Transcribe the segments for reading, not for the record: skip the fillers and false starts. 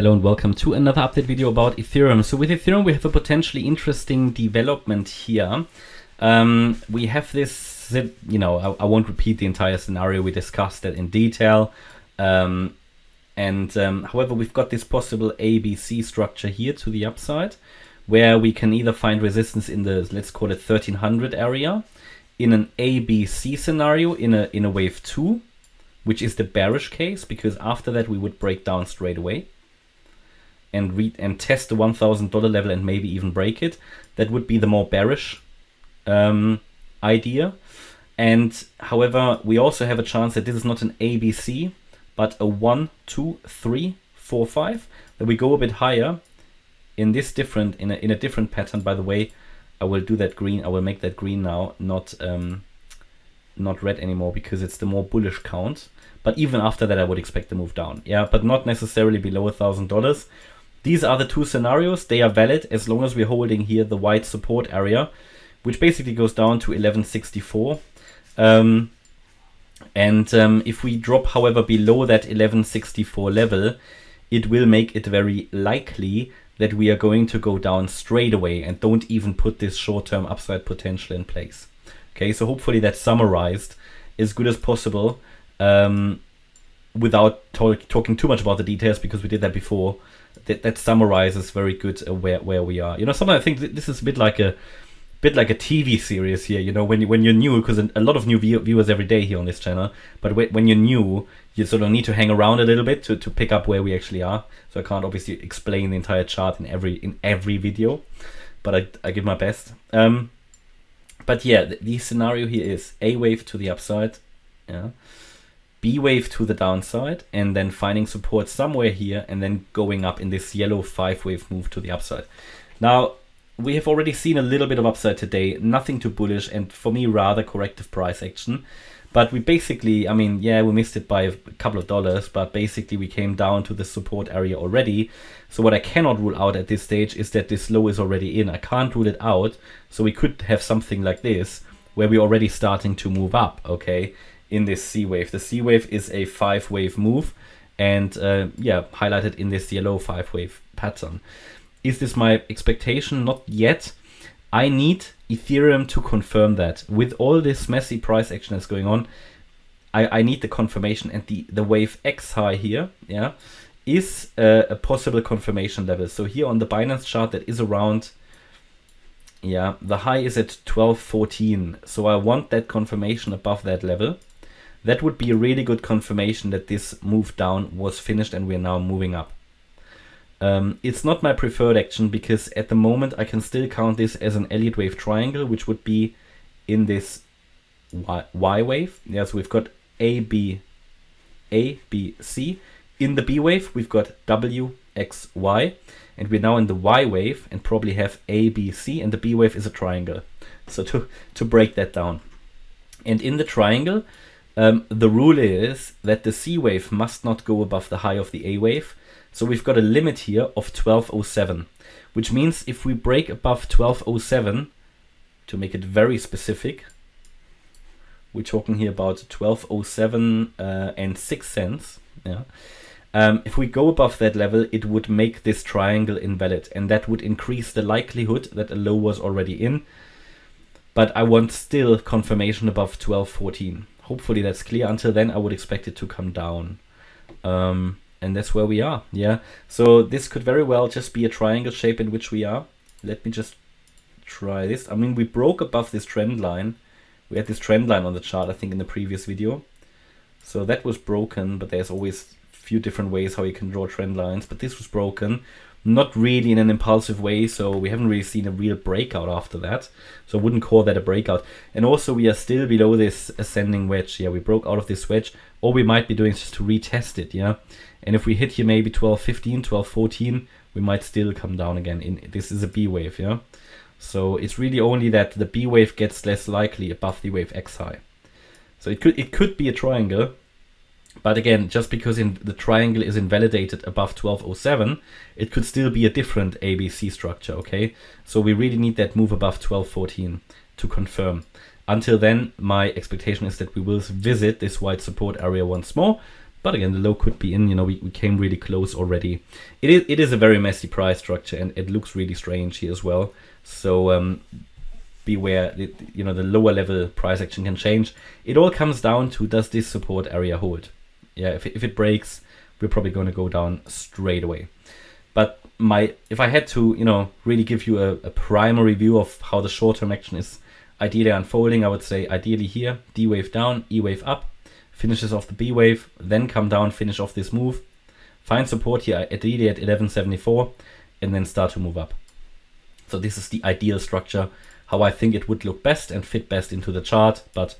Hello and welcome to another update video about Ethereum. So with Ethereum we have a potentially interesting development here. We have this, I won't repeat the entire scenario, we discussed that in detail. However, we've got this possible ABC structure here to the upside, where we can either find resistance in the, let's call it 1300 area, in an ABC scenario in a wave 2, which is the bearish case, because after that we would break down straight away and test the $1,000 level and maybe even break it. That would be the more bearish idea. And however, we also have a chance that this is not an ABC, but a 1, 2, 3, 4, 5, that we go a bit higher in this different, in a different pattern. By the way, I will do that green. I will make that green now, not red anymore, because it's the more bullish count. But even after that, I would expect the move down. Yeah, but not necessarily below $1,000. These are the two scenarios. They are valid as long as we're holding here the white support area, which basically goes down to 1164. If we drop, however, below that 1164 level, it will make it very likely that we are going to go down straight away and don't even put this short-term upside potential in place. Okay, so hopefully that's summarized as good as possible, without talking too much about the details, because we did that before. That summarizes very good where we are. Sometimes I think this is a bit like a TV series here. When you're new, because a lot of new viewers every day here on this channel. But when you're new, you sort of need to hang around a little bit to pick up where we actually are. So I can't obviously explain the entire chart in every video, but I give my best. But yeah, the scenario here is A wave to the upside, B wave to the downside, and then finding support somewhere here, and then going up in this yellow 5-wave move to the upside. Now, we have already seen a little bit of upside today, nothing too bullish, and for me, rather corrective price action. But we basically, we missed it by a couple of dollars, but basically we came down to the support area already. So what I cannot rule out at this stage is that this low is already in. I can't rule it out. So we could have something like this, where we're already starting to move up, okay, in this C wave. The C wave is a 5-wave move, and highlighted in this yellow 5-wave pattern. Is this my expectation? Not yet. I need Ethereum to confirm that. With all this messy price action that's going on, I need the confirmation, and the wave X high here, is a possible confirmation level. So here on the Binance chart, that is around, the high is at 1214. So I want that confirmation above that level. That would be a really good confirmation that this move down was finished and we're now moving up. It's not my preferred action, because at the moment I can still count this as an Elliott wave triangle, which would be in this Y wave. So we've got A, B, C. In the B wave, we've got W, X, Y. And we're now in the Y wave and probably have A, B, C. And the B wave is a triangle. So to break that down. And in the triangle, the rule is that the C wave must not go above the high of the A wave. So we've got a limit here of 1207, which means if we break above 1207, to make it very specific, we're talking here about 1207 and 6 cents. If we go above that level, it would make this triangle invalid, and that would increase the likelihood that a low was already in. But I want still confirmation above 1214. Hopefully that's clear. Until then, I would expect it to come down. And that's where we are. So this could very well just be a triangle shape in which we are. Let me just try this. We broke above this trend line. We had this trend line on the chart, I think, in the previous video. So that was broken, but there's always a few different ways how you can draw trend lines. But this was broken. Not really in an impulsive way, so we haven't really seen a real breakout after that. So I wouldn't call that a breakout. And also we are still below this ascending wedge. We broke out of this wedge. All we might be doing is just to retest it, And if we hit here maybe 1215, 1214, we might still come down again. This is a B wave, So it's really only that the B wave gets less likely above the wave X high. So it could be a triangle. But again, just because the triangle is invalidated above 1207, it could still be a different ABC structure, okay? So we really need that move above 1214 to confirm. Until then, my expectation is that we will visit this white support area once more, But again, the low could be in, we came really close already. It is a very messy price structure, and it looks really strange here as well. So beware, the lower level price action can change. It all comes down to, does this support area hold? Yeah, if it breaks, we're probably going to go down straight away. But if I had to, really give you a primary view of how the short-term action is ideally unfolding, I would say ideally here, D wave down, E wave up, finishes off the B wave, then come down, finish off this move, find support here ideally at 1174, and then start to move up. So this is the ideal structure, how I think it would look best and fit best into the chart, but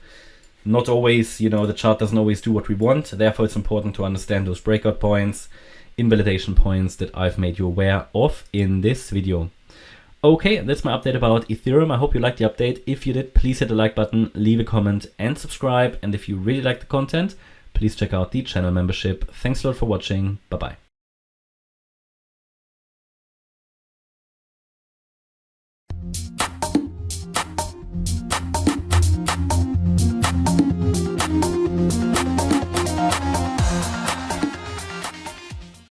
not always, the chart doesn't always do what we want. Therefore, it's important to understand those breakout points, invalidation points that I've made you aware of in this video. Okay, that's my update about Ethereum. I hope you liked the update. If you did, please hit the like button, leave a comment and subscribe. And if you really like the content, please check out the channel membership. Thanks a lot for watching. Bye-bye.